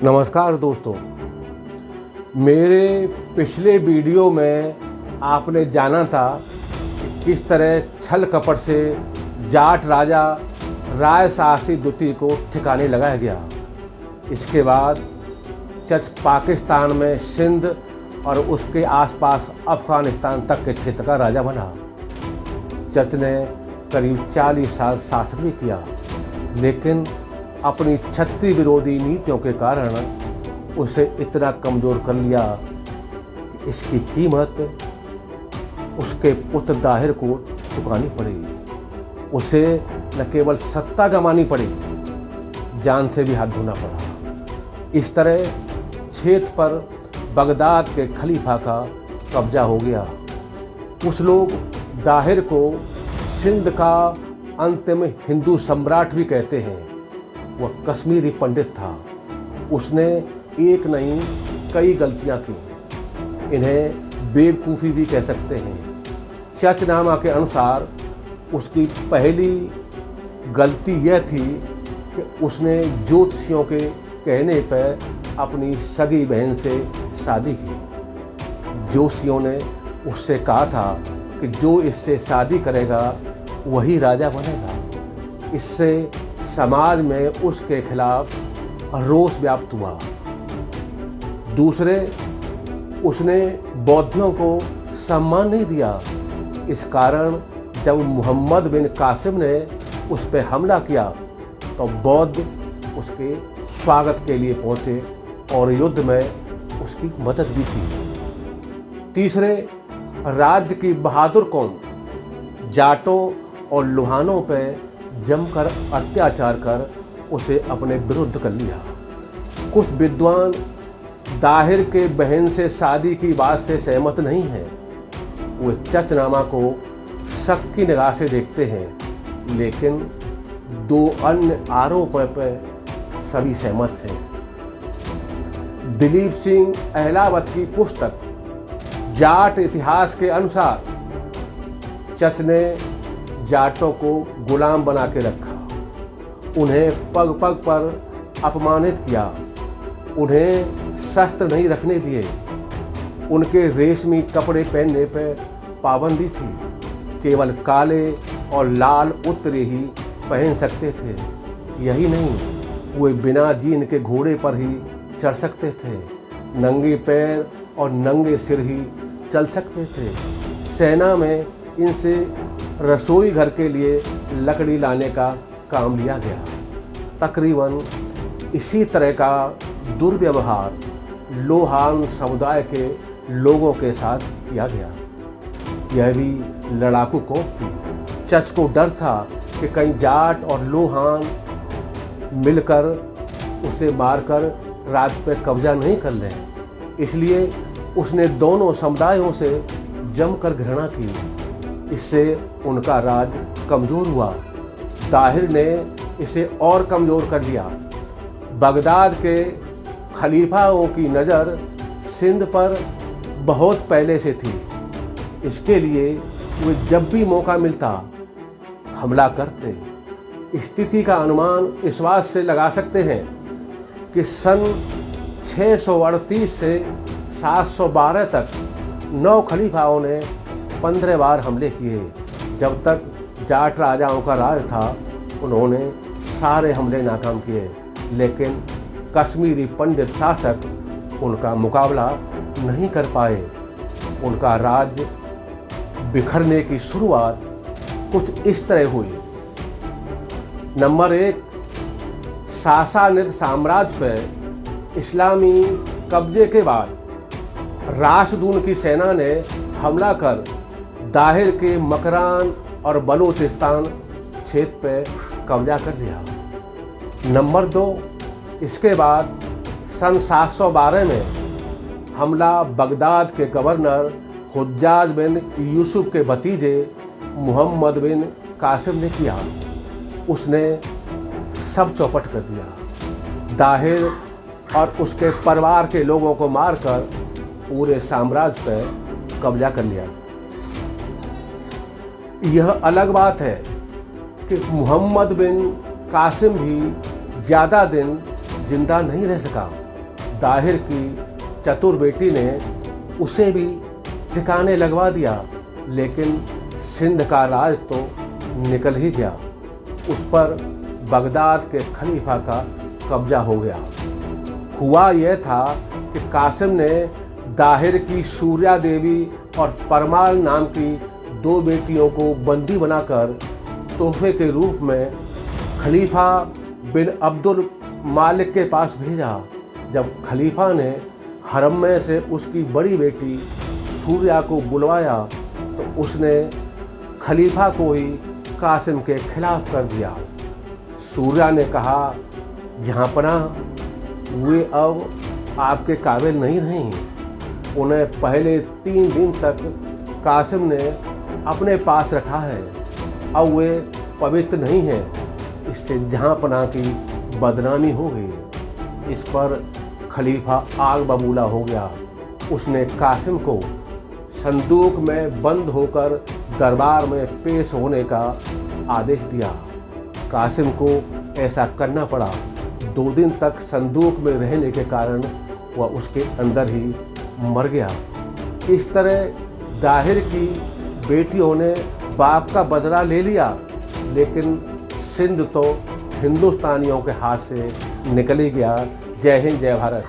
नमस्कार दोस्तों, मेरे पिछले वीडियो में आपने जाना था कि किस तरह छल कपट से जाट राजा राय साहसी द्वितीय को ठिकाने लगाया गया। इसके बाद चच पाकिस्तान में सिंध और उसके आसपास अफ़गानिस्तान तक के क्षेत्र का राजा बना। चच ने करीब 40 साल शासन भी किया, लेकिन अपनी क्षत्रिय विरोधी नीतियों के कारण उसे इतना कमज़ोर कर लिया कि इसकी कीमत उसके पुत्र दाहिर को चुकानी पड़ी। उसे न केवल सत्ता गंवानी पड़ी, जान से भी हाथ धोना पड़ा। इस तरह क्षेत्र पर बगदाद के खलीफा का कब्जा हो गया। कुछ लोग दाहिर को सिंध का अंतिम हिंदू सम्राट भी कहते हैं। वह कश्मीरी पंडित था। उसने एक नहीं कई गलतियां की। इन्हें बेवकूफ़ी भी कह सकते हैं। चचनामा के अनुसार उसकी पहली गलती यह थी कि उसने ज्योतिषियों के कहने पर अपनी सगी बहन से शादी की। ज्योतिषियों ने उससे कहा था कि जो इससे शादी करेगा वही राजा बनेगा। इससे समाज में उसके खिलाफ रोष व्याप्त हुआ। दूसरे, उसने बौद्धियों को सम्मान नहीं दिया। इस कारण जब मोहम्मद बिन कासिम ने उस पर हमला किया तो बौद्ध उसके स्वागत के लिए पहुंचे और युद्ध में उसकी मदद भी की। तीसरे, राज्य की बहादुर कौम जाटों और लुहानों पर जमकर अत्याचार कर उसे अपने विरुद्ध कर लिया। कुछ विद्वान दाहिर के बहन से शादी की बात से सहमत नहीं हैं। वे चचनामा को शक की निगाह से देखते हैं, लेकिन दो अन्य आरोपों पर सभी सहमत हैं। दिलीप सिंह अहलावत की पुस्तक जाट इतिहास के अनुसार चच ने जाटों को गुलाम बना के रखा, उन्हें पग पग पर अपमानित किया, उन्हें शस्त्र नहीं रखने दिए, उनके रेशमी कपड़े पहनने पर पाबंदी थी। केवल काले और लाल उत्तरे ही पहन सकते थे। यही नहीं, वे बिना जीन के घोड़े पर ही चढ़ सकते थे। नंगे पैर और नंगे सिर ही चल सकते थे। सेना में इनसे रसोई घर के लिए लकड़ी लाने का काम लिया गया। तकरीबन इसी तरह का दुर्व्यवहार लोहान समुदाय के लोगों के साथ किया गया। यह भी लड़ाकू कौम थी। चच को डर था कि कहीं जाट और लोहान मिलकर उसे मारकर राज्य पर कब्जा नहीं कर लें। इसलिए उसने दोनों समुदायों से जमकर घृणा की। इससे उनका राज कमज़ोर हुआ। दाहिर ने इसे और कमज़ोर कर दिया। बगदाद के खलीफाओं की नज़र सिंध पर बहुत पहले से थी। इसके लिए वे जब भी मौका मिलता हमला करते। स्थिति का अनुमान इस बात से लगा सकते हैं कि सन 638 से 712 तक 9 खलीफाओं ने 15 बार हमले किए। जब तक जाट राजाओं का राज था उन्होंने सारे हमले नाकाम किए, लेकिन कश्मीरी पंडित शासक उनका मुकाबला नहीं कर पाए। उनका राज्य बिखरने की शुरुआत कुछ इस तरह हुई। नंबर 1, सासानिद साम्राज्य पर इस्लामी कब्जे के बाद राशदून की सेना ने हमला कर दाहिर के मकरान और बलूचिस्तान क्षेत्र पर कब्जा कर लिया। नंबर 2, इसके बाद सन 712 में हमला बगदाद के गवर्नर हुज्जाज बिन यूसुफ के भतीजे मोहम्मद बिन कासिम ने किया। उसने सब चौपट कर दिया। दाहिर और उसके परिवार के लोगों को मारकर पूरे साम्राज्य पर कब्जा कर लिया। यह अलग बात है कि मोहम्मद बिन कासिम भी ज़्यादा दिन जिंदा नहीं रह सका। दाहिर की चतुर बेटी ने उसे भी ठिकाने लगवा दिया, लेकिन सिंध का राज तो निकल ही गया। उस पर बगदाद के खलीफा का कब्जा हो गया। हुआ यह था कि कासिम ने दाहिर की सूर्या देवी और परमाल नाम की 2 बेटियों को बंदी बनाकर तोहफे के रूप में खलीफा बिन अब्दुल मालिक के पास भेजा। जब खलीफा ने हरम में से उसकी बड़ी बेटी सूर्या को बुलवाया तो उसने खलीफा को ही कासिम के खिलाफ कर दिया। सूर्या ने कहा, जहाँपनाह, वे अब आपके काबिल नहीं रहीं। उन्हें पहले 3 दिन तक कासिम ने अपने पास रखा है। अब वे पवित्र नहीं हैं। इससे जहाँपनाह की बदनामी हो गई। इस पर खलीफा आग बबूला हो गया। उसने कासिम को संदूक में बंद होकर दरबार में पेश होने का आदेश दिया। कासिम को ऐसा करना पड़ा। 2 दिन तक संदूक में रहने के कारण वह उसके अंदर ही मर गया। इस तरह दाहिर की बेटियों ने बाप का बदला ले लिया, लेकिन सिंध तो हिंदुस्तानियों के हाथ से निकल ही गया। जय हिंद, जय भारत।